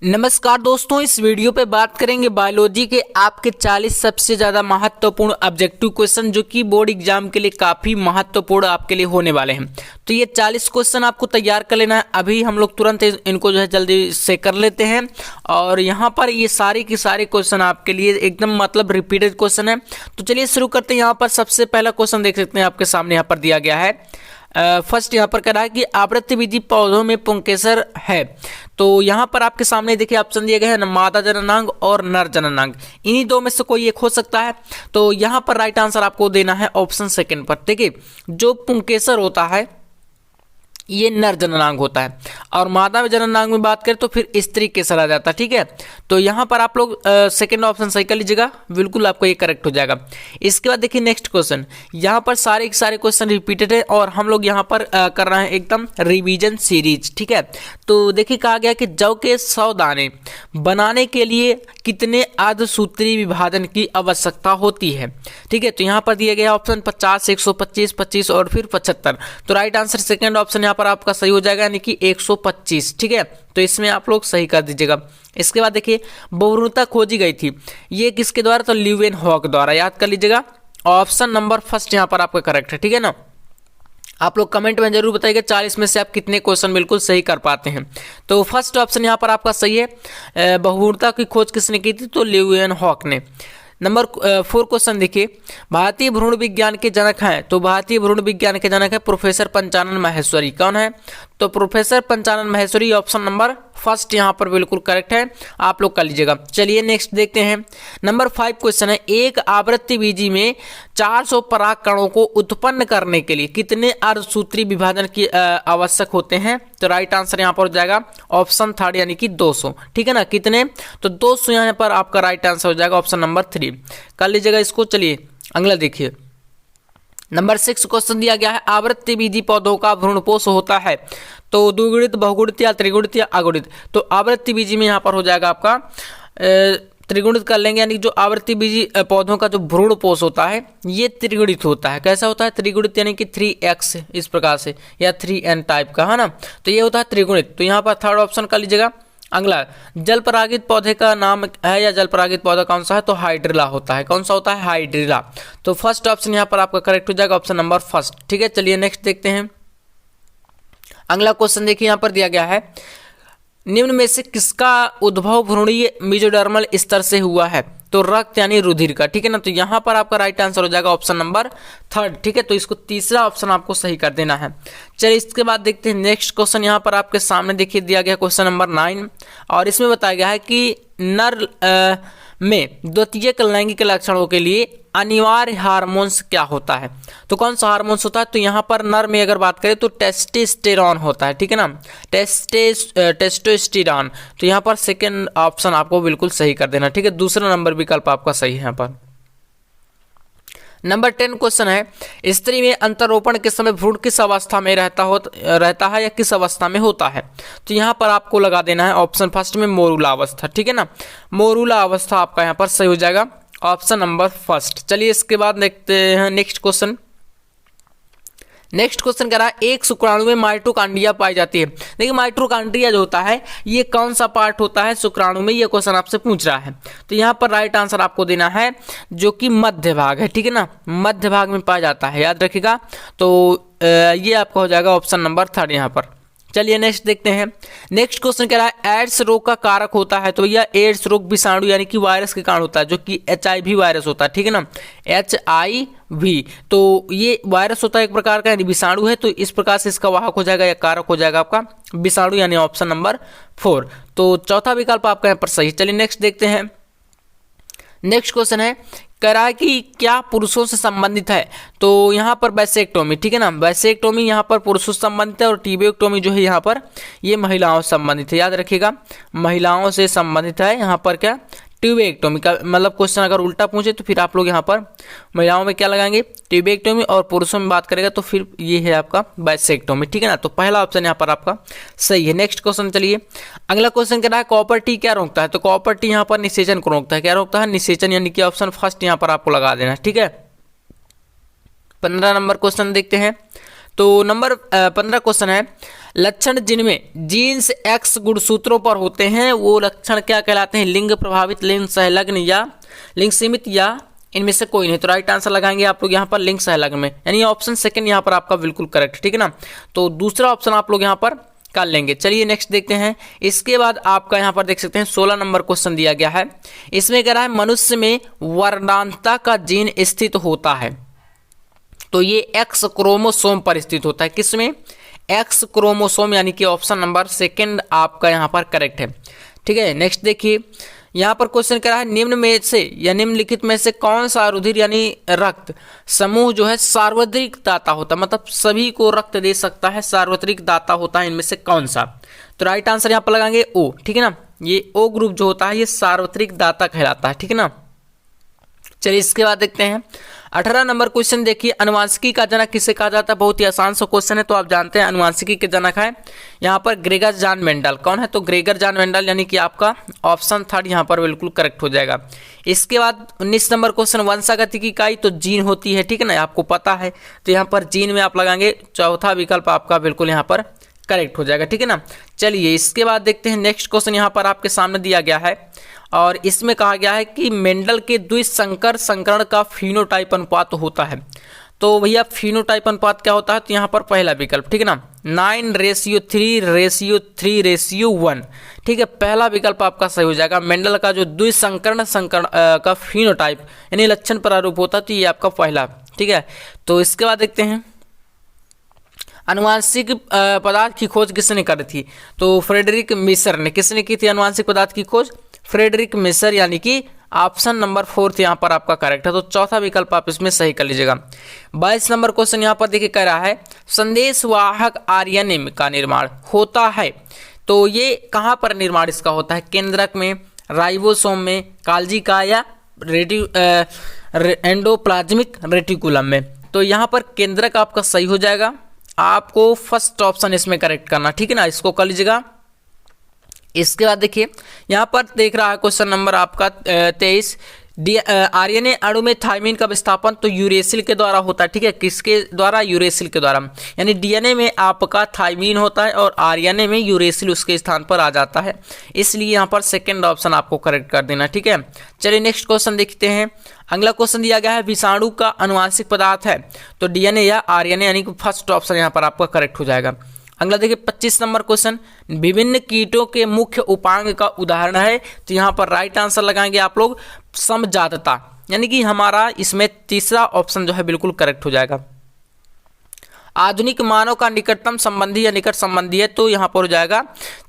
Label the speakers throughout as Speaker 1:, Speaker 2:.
Speaker 1: नमस्कार दोस्तों, इस वीडियो पे बात करेंगे बायोलॉजी के आपके 40 सबसे ज़्यादा महत्वपूर्ण ऑब्जेक्टिव क्वेश्चन जो कि बोर्ड एग्जाम के लिए काफ़ी महत्वपूर्ण आपके लिए होने वाले हैं। तो ये 40 क्वेश्चन आपको तैयार कर लेना है। अभी हम लोग तुरंत इनको जो है जल्दी से कर लेते हैं। और यहाँ पर ये सारे के सारे क्वेश्चन आपके लिए एकदम मतलब रिपीटेड क्वेश्चन है। तो चलिए शुरू करते हैं। यहाँ पर सबसे पहला क्वेश्चन देख सकते हैं, आपके सामने यहाँ पर दिया गया है। फर्स्ट यहाँ पर कह रहा है कि आवृत्तिविधि पौधों में पुंकेसर है। तो यहाँ पर आपके सामने देखिए ऑप्शन दिए गए हैं, मादा जननांग और नर जननांग। इन्हीं दो में से कोई एक हो सकता है। तो यहाँ पर राइट आंसर आपको देना है ऑप्शन सेकंड पर। देखिए, जो पुंकेसर होता है ये नर जननांग होता है, और मादा जननांग में बात करें तो फिर स्त्री केसर आ जाता है। ठीक है, तो यहाँ पर आप लोग सेकंड ऑप्शन सही कर लीजिएगा, बिल्कुल आपको ये करेक्ट हो जाएगा। इसके बाद देखिए नेक्स्ट क्वेश्चन, यहाँ पर सारे के सारे क्वेश्चन रिपीटेड है और हम लोग यहाँ पर कर रहे हैं एकदम रिवीजन सीरीज। ठीक है, तो देखिए कहा गया कि जौ के 100 दाने बनाने के लिए कितने अर्धसूत्री विभाजन की आवश्यकता होती है। ठीक है, तो यहाँ पर दिया गया ऑप्शन 50, 125, 25 और फिर 75। तो राइट आंसर सेकंड ऑप्शन यहाँ पर आपका सही हो जाएगा, यानी कि 125। ठीक है, तो इसमें आप लोग सही कर दीजिएगा। इसके बाद देखिए बहुरूणता खोजी गई थी, ये किसके द्वारा? तो ल्यूवेनहॉक द्वारा। याद कर लीजिएगा, ऑप्शन नंबर फर्स्ट यहाँ पर आपका करेक्ट है। ठीक है ना, आप लोग कमेंट में जरूर बताइएगा 40 में से आप कितने क्वेश्चन बिल्कुल सही कर पाते हैं। तो फर्स्ट ऑप्शन यहाँ पर आपका सही है। बहुरूणता की खोज किसने की थी? तो ल्यूवेनहॉक ने। नंबर 4 क्वेश्चन देखिए, भारतीय भ्रूण विज्ञान के जनक हैं। तो भारतीय भ्रूण विज्ञान के जनक है प्रोफेसर पंचानन माहेश्वरी। कौन है? तो professor Panchanan Maheshwari, option number first यहाँ पर बिल्कुल करेक्ट है, आप लोग कर लीजिएगा। चलिए नेक्स्ट देखते हैं। नंबर 5 क्वेश्चन है, एक आवृत्तिविधि में 400 पराग कणों को उत्पन्न करने के लिए कितने अर्धसूत्री विभाजन की आवश्यक होते हैं? तो राइट आंसर यहाँ पर हो जाएगा ऑप्शन थर्ड, यानी कि 200। ठीक है ना, कितने? तो 200 यहाँ पर आपका राइट आंसर हो जाएगा ऑप्शन नंबर 3, कर लीजिएगा इसको। चलिए अगला देखिए, नंबर 6 क्वेश्चन दिया गया है, आवृत्तिविधि पौधों का भ्रूणपोष होता है तो द्विगुणित, बहुगुणित या त्रिगुणित या अगुणित? तो आवृत्तिविधि में यहाँ पर हो जाएगा आपका त्रिगुणित कर लेंगे, यानी जो आवृत्तिविधि पौधों का जो भ्रूणपोष होता है ये त्रिगुणित होता है। कैसा होता है? त्रिगुणित, यानी कि 3x इस प्रकार से, या 3n टाइप का, है ना। तो ये होता है त्रिगुणित। तो यहाँ पर थर्ड ऑप्शन कर लीजिएगा। अगला, जल परागित पौधे का नाम है या जल परागित पौधा कौन सा है? तो हाइड्रिला होता है। कौन सा होता है? हाइड्रिला। तो फर्स्ट ऑप्शन यहाँ पर आपका करेक्ट हो जाएगा, ऑप्शन नंबर फर्स्ट। ठीक है, चलिए नेक्स्ट देखते हैं। अगला क्वेश्चन देखिए, यहाँ पर दिया गया है, निम्न में से किसका उद्भव भ्रूणीय मेजोडर्मल स्तर से हुआ है? तो रक्त यानी रुधिर का। ठीक है ना, तो यहाँ पर आपका राइट आंसर हो जाएगा ऑप्शन नंबर थर्ड। ठीक है, तो इसको तीसरा ऑप्शन आपको सही कर देना है। चलिए इसके बाद देखते हैं नेक्स्ट क्वेश्चन। यहाँ पर आपके सामने देखिए दिया गया क्वेश्चन नंबर 9, और इसमें बताया गया है कि नर में द्वितीयक लैंगिक लक्षणों के लिए अनिवार्य हार्मोन्स क्या होता है? तो कौन सा हार्मोन्स होता है? तो यहाँ पर नर में अगर बात करें तो टेस्टोस्टेरॉन होता है। ठीक है ना, टेस्टोस्टेरॉन। तो यहाँ पर सेकंड ऑप्शन आपको बिल्कुल सही कर देना। ठीक है, दूसरा नंबर विकल्प आपका सही है यहाँ पर। नंबर 10 क्वेश्चन है, स्त्री में अंतरोपण के समय भ्रूण किस अवस्था में रहता है या किस अवस्था में होता है? तो यहाँ पर आपको लगा देना है ऑप्शन फर्स्ट में मोरूला अवस्था। ठीक है ना, मोरूला अवस्था आपका यहाँ पर सही हो जाएगा, ऑप्शन नंबर फर्स्ट। चलिए इसके बाद देखते हैं नेक्स्ट क्वेश्चन। नेक्स्ट क्वेश्चन कह रहा है, एक शुक्राणु में माइटोकॉन्ड्रिया पाई जाती है। देखिए माइटोकॉन्ड्रिया जो होता है ये कौन सा पार्ट होता है शुक्राणु में, ये क्वेश्चन आपसे पूछ रहा है। तो यहाँ पर राइट आंसर आपको देना है जो कि मध्य भाग है। ठीक है ना, मध्य भाग में पाया जाता है, याद रखिएगा। तो ये आपका हो जाएगा ऑप्शन नंबर थर्ड यहाँ पर। चलिए नेक्स्ट देखते हैं। नेक्स्ट क्वेश्चन कह रहा है, एड्स रोग का कारक होता है। तो यह एड्स रोग विषाणु यानी कि वायरस के कारण होता है, जो कि HIV वायरस होता है। ठीक है ना, HIV। तो ये वायरस होता है एक प्रकार का, यानी विषाणु है। तो इस प्रकार से इसका वाहक हो जाएगा या कारक हो जाएगा आपका विषाणु, यानी ऑप्शन नंबर 4। तो चौथा विकल्प आपका यहाँ पर सही। चलिए नेक्स्ट देखते हैं। नेक्स्ट क्वेश्चन है, कह रहा है कि क्या पुरुषों से संबंधित है? तो यहाँ पर वैसेक्टोमी। ठीक है ना, वैसेक्टोमी यहाँ पर पुरुषों से संबंधित है, और ट्यूबेक्टोमी जो है यहाँ पर ये महिलाओं से संबंधित है। याद रखिएगा, महिलाओं से संबंधित है यहाँ पर क्या? ट्यूबेक्टोमी का मतलब क्वेश्चन अगर उल्टा पूछे तो फिर आप लोग यहाँ पर महिलाओं में क्या लगाएंगे? ट्यूबेक्टोमी, और पुरुषों में बात करेगा तो फिर ये है आपका वैसेक्टोमी। ठीक है ना, तो पहला ऑप्शन यहाँ पर आपका सही है। नेक्स्ट क्वेश्चन चलिए। अगला क्वेश्चन कह रहा है, कॉपर टी क्या रोकता है? तो कॉपर टी यहाँ पर निषेचन को रोकता है। क्या रोकता है? निषेचन, यानी कि ऑप्शन फर्स्ट यहाँ पर आपको लगा देना है। ठीक है, 15 नंबर क्वेश्चन देखते हैं। तो नंबर 15 क्वेश्चन है, लक्षण जिनमें जीन्स एक्स गुणसूत्रों पर होते हैं वो लक्षण क्या कहलाते हैं? लिंग प्रभावित, लिंग संलग्न या लिंग सीमित या इनमें से कोई नहीं। तो राइट आंसर लगाएंगे आप लोग यहाँ पर लिंग संलग्न में, यानी ऑप्शन सेकंड यहाँ पर आपका बिल्कुल करेक्ट, ठीक है ना। तो दूसरा ऑप्शन आप लोग यहाँ पर कर लेंगे। चलिए नेक्स्ट देखते हैं। इसके बाद आपका यहाँ पर देख सकते हैं 16 नंबर क्वेश्चन दिया गया है। इसमें कह रहा है मनुष्य में वर्णांतता का जीन स्थित होता है, तो ये एक्स क्रोमोसोम पर स्थित होता है। किसमें? एक्स क्रोमोसोम, यानी कि ऑप्शन नंबर सेकंड आपका यहाँ पर करेक्ट है, ठीक है। नेक्स्ट देखिए, यहाँ पर क्वेश्चन कह रहा है निम्न में से या निम्नलिखित में से कौन सा रुधिर यानी रक्त समूह जो है सार्वत्रिक दाता होता है, मतलब सभी को रक्त दे सकता है, सार्वत्रिक दाता होता है, इनमें से कौन सा? तो राइट आंसर यहाँ पर लगाएंगे ओ, ठीक है ना। ये ओ ग्रुप जो होता है ये सार्वत्रिक दाता कहलाता है, ठीक है ना। चलिए इसके बाद देखते हैं 18 नंबर क्वेश्चन देखिए, अनुवांशिकी का जनक किसे कहा जाता है? बहुत ही आसान सा क्वेश्चन है, तो आप जानते हैं अनुवांशिकी के जनक है यहाँ पर ग्रेगर जॉन मेंडल। कौन है? तो ग्रेगर जॉन मेंडल, यानी कि आपका ऑप्शन थर्ड यहाँ पर बिल्कुल करेक्ट हो जाएगा। इसके बाद 19 नंबर क्वेश्चन, वंशागति की इकाई तो जीन होती है, ठीक है ना, आपको पता है। तो यहाँ पर जीन में आप लगाएंगे, चौथा विकल्प आपका बिल्कुल यहाँ पर करेक्ट हो जाएगा, ठीक है ना। चलिए इसके बाद देखते हैं नेक्स्ट क्वेश्चन यहाँ पर आपके सामने दिया गया है, और इसमें कहा गया है कि मेंडल के द्विसंकर संकरण का फिनोटाइप अनुपात होता है। तो भैया फिनोटाइप अनुपात क्या होता है? तो यहाँ पर पहला विकल्प, ठीक है ना, 9:3:3:1, ठीक है, पहला विकल्प आपका सही हो जाएगा। मेंडल का जो द्विसंकरण संकरण का फिनोटाइप यानी लक्षण प्रारूप होता है, तो ये आपका पहला, ठीक है। तो इसके बाद देखते हैं अनुवांशिक पदार्थ की खोज किसने करी थी? तो फ्रेडरिक मिसर ने। किसने की थी अनुवांशिक पदार्थ की खोज? फ्रेडरिक मिसर, यानी कि ऑप्शन नंबर 4 यहाँ पर आपका करेक्ट है। तो चौथा विकल्प आप इसमें सही कर लीजिएगा। 22 नंबर क्वेश्चन यहाँ पर देखिए कह रहा है संदेशवाहक आरएनए का निर्माण होता है, तो ये कहाँ पर निर्माण इसका होता है? केंद्रक में, राइबोसोम में, काल्जी का या एंडोप्लाज्मिक रेटिकुलम में? तो यहाँ पर केंद्रक आपका सही हो जाएगा। आपको फर्स्ट ऑप्शन इसमें करेक्ट करना, ठीक है ना, इसको कर लीजिएगा। इसके बाद देखिए यहाँ पर देख रहा है क्वेश्चन नंबर आपका 23, आरएनए अणु में थायमिन का विस्थापन तो यूरेसिल के द्वारा होता है, ठीक है। किसके द्वारा? यूरेसिल के द्वारा, यानी डीएनए में आपका थायमिन होता है और आरएनए में यूरेसिल उसके स्थान पर आ जाता है, इसलिए यहाँ पर सेकंड ऑप्शन आपको करेक्ट कर देना, ठीक है। चलिए नेक्स्ट क्वेश्चन देखते हैं। अगला क्वेश्चन दिया गया है विषाणु का अनुवांशिक पदार्थ है, तो डीएनए या आरएनए, यानी कि फर्स्ट ऑप्शन यहाँ पर आपका करेक्ट हो जाएगा। अगला देखिए 25 नंबर क्वेश्चन, विभिन्न कीटों के मुख्य उपांग का उदाहरण है, तो यहाँ पर राइट आंसर लगाएंगे आप लोग समजातता, यानी कि हमारा इसमें तीसरा ऑप्शन जो है बिल्कुल करेक्ट हो जाएगा। आधुनिक मानव का निकटतम संबंधी या निकट संबंधी है, तो यहाँ पर हो जाएगा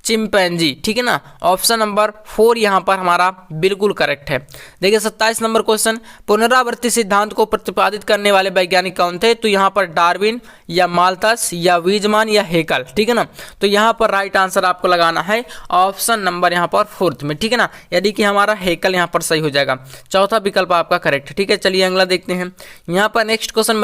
Speaker 1: चिंपैंजी, ठीक है ना, ऑप्शन नंबर 4 यहाँ पर हमारा बिल्कुल करेक्ट है। देखिए 27 नंबर क्वेश्चन, पुनरावृत्ति सिद्धांत को प्रतिपादित करने वाले वैज्ञानिक कौन थे? तो यहाँ पर डार्विन या माल्थस या वीजमान या हेकल, ठीक है ना। तो यहाँ पर राइट आंसर आपको लगाना है ऑप्शन नंबर यहाँ पर 4 में, ठीक है ना, यदि कि हमारा हेकल यहाँ पर सही हो जाएगा। चौथा विकल्प आपका करेक्ट है, ठीक है। चलिए अगला देखते हैं। यहाँ पर नेक्स्ट क्वेश्चन,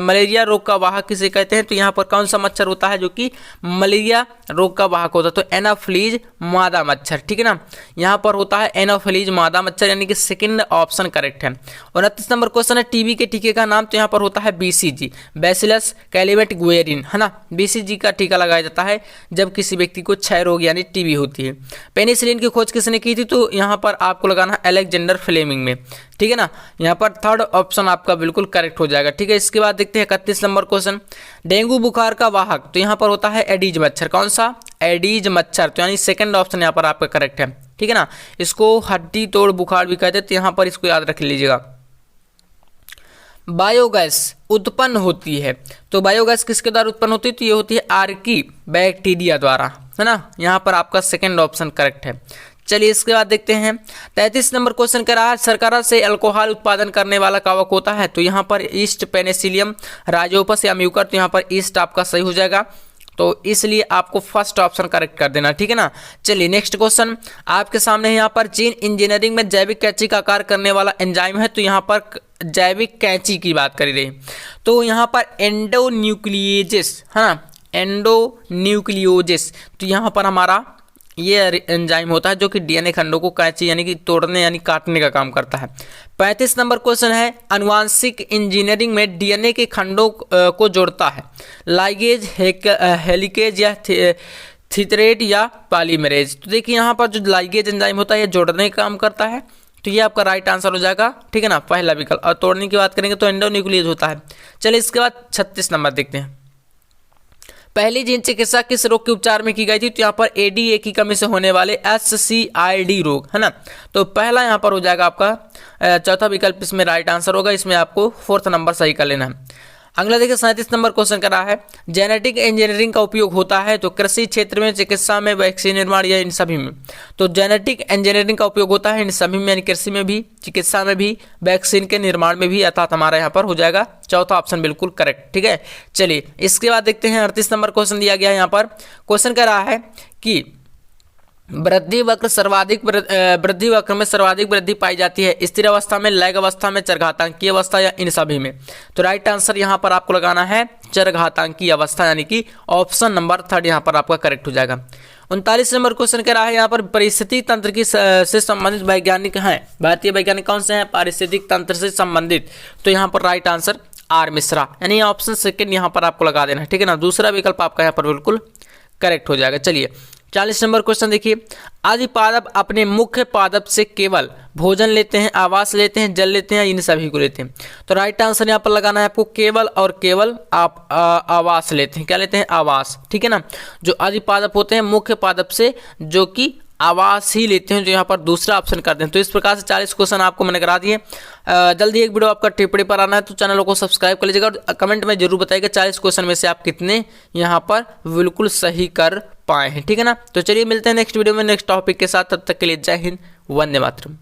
Speaker 1: मलेरिया रोग का वाहक किसे कहते हैं? तो यहाँ पर कौन सा मच्छर होता है जो कि मलेरिया रोग का वाहक होता है? तो एनाफिलीज मादा मच्छर, ठीक है ना, यहाँ पर होता है एनाफिलीज मादा मच्छर, यानी कि सेकंड ऑप्शन करेक्ट है। 29 नंबर क्वेश्चन है टीबी के टीके का नाम, तो यहाँ पर होता है बीसीजी, बैसिलस कैलिमेट गुएरिन, है ना। बीसीजी का टीका लगाया जाता है जब किसी व्यक्ति को क्षय रोग यानी टीबी होती है। पेनिसिलिन की खोज किसने की थी? तो यहाँ पर आपको लगाना है अलेक्जेंडर फ्लेमिंग में, ठीक है ना, यहाँ पर थर्ड ऑप्शन आपका बिल्कुल करेक्ट हो जाएगा, ठीक है। इसके बाद देखते हैं 31 नंबर क्वेश्चन, डेंगू बुखार का वाहक, तो यहाँ पर होता है एडीज मच्छर। कौन सा? एडीज मच्छर, तो यानी सेकंड ऑप्शन यहाँ पर आपका करेक्ट है, ठीक है ना। इसको हड्डी तोड़ बुखार भी कहते हैं, तो यहाँ पर इसको याद रख लीजिएगा। बायोगैस उत्पन्न होती है, तो बायोगैस किसके द्वारा उत्पन्न होती है? तो ये होती है आर्की बैक्टीरिया द्वारा, है ना, यहाँ पर आपका सेकंड ऑप्शन करेक्ट है। चलिए इसके बाद देखते हैं 33 नंबर क्वेश्चन कह रहा है सरकारा से अल्कोहल उत्पादन करने वाला कवक होता है, तो यहाँ पर ईस्ट पेनिसिलियम राइजोपस या म्यूकर, तो यहाँ पर ईस्ट आपका सही हो जाएगा, तो इसलिए आपको फर्स्ट ऑप्शन करेक्ट कर देना, ठीक है ना। चलिए नेक्स्ट क्वेश्चन आपके सामने है, यहाँ पर जीन इंजीनियरिंग में जैविक कैंची का कार्य करने वाला एंजाइम है, तो यहाँ पर जैविक कैंची की बात करी रही, तो यहाँ पर एंडोन्यूक्लियोजेस, है ना, एंडोन्यूक्लियोजेस, तो यहाँ पर हमारा ये एंजाइम होता है जो कि डीएनए खंडों को कैंची यानी कि तोड़ने यानी काटने का काम करता है। 35 नंबर क्वेश्चन है, आनुवांशिक इंजीनियरिंग में डीएनए के खंडों को जोड़ता है लाइगेज, हेलिकेज या थीथरेट या पॉलीमरेज। तो देखिए यहाँ पर जो लाइगेज एंजाइम होता है ये जोड़ने का काम करता है, तो ये आपका राइट आंसर हो जाएगा, ठीक है ना, पहला विकल्प। और तोड़ने की बात करेंगे तो एंडोन्यूक्लियस होता है। चलिए इसके बाद 36 नंबर देखते हैं, पहली जीन चिकित्सा किस रोग के उपचार में की गई थी? तो यहाँ पर एडीए की कमी से होने वाले SCID रोग, है ना। तो पहला यहाँ पर हो जाएगा आपका चौथा विकल्प इसमें राइट आंसर होगा। इसमें आपको 4th नंबर सही कर लेना है। अगला देखिए 37 नंबर क्वेश्चन कर रहा है, जेनेटिक इंजीनियरिंग का उपयोग होता है तो कृषि क्षेत्र में, चिकित्सा में, वैक्सीन निर्माण या इन सभी में। तो जेनेटिक इंजीनियरिंग का उपयोग होता है इन सभी में, यानी कृषि में भी, चिकित्सा में भी, वैक्सीन के निर्माण में भी, अर्थात हमारा यहाँ पर हो जाएगा चौथा ऑप्शन बिल्कुल करेक्ट, ठीक है। चलिए इसके बाद देखते हैं 38 नंबर क्वेश्चन दिया गया है। यहाँ पर क्वेश्चन कर रहा है कि वृद्धि वक्र में सर्वाधिक वृद्धि पाई जाती है स्थिर अवस्था में, लैग अवस्था में, चरघातांकीय अवस्था या इन सभी में। तो राइट आंसर यहाँ पर आपको लगाना है चरघातांकीय अवस्था, यानी कि ऑप्शन नंबर 3 यहाँ पर आपका करेक्ट हो जाएगा। 39 नंबर क्वेश्चन कह रहा है यहाँ पर पारिस्थितिक तंत्र की से संबंधित वैज्ञानिक हैं, भारतीय वैज्ञानिक कौन से हैं? पारिस्थितिक तंत्र से संबंधित। तो यहाँ पर राइट आंसर आर मिश्रा, यानी ऑप्शन सेकेंड यहाँ पर आपको लगा देना है, ठीक है ना। दूसरा विकल्प आपका यहाँ पर बिल्कुल करेक्ट हो जाएगा। चलिए 40 नंबर क्वेश्चन देखिए, आदि पादप अपने मुख्य पादप से केवल भोजन लेते हैं, आवास लेते हैं, जल लेते हैं, इन सभी को लेते हैं। तो राइट आंसर यहाँ पर लगाना है आपको केवल और केवल आप आवास लेते हैं। क्या लेते हैं? आवास, ठीक है ना। जो आदि पादप होते हैं मुख्य पादप से जो कि आवास ही लेते हैं, जो यहाँ पर दूसरा ऑप्शन करते हैं। तो इस प्रकार से 40 क्वेश्चन आपको मैंने करा दिए। जल्दी एक वीडियो आपका टिप्पणी पर आना है तो चैनल को सब्सक्राइब कर लीजिएगा और कमेंट में जरूर बताइएगा 40 क्वेश्चन में से आप कितने यहाँ पर बिल्कुल सही कर पाए हैं, ठीक है ना। तो चलिए मिलते हैं नेक्स्ट वीडियो में नेक्स्ट टॉपिक के साथ, तब तक के लिए जय हिंद, वंदे मातरम।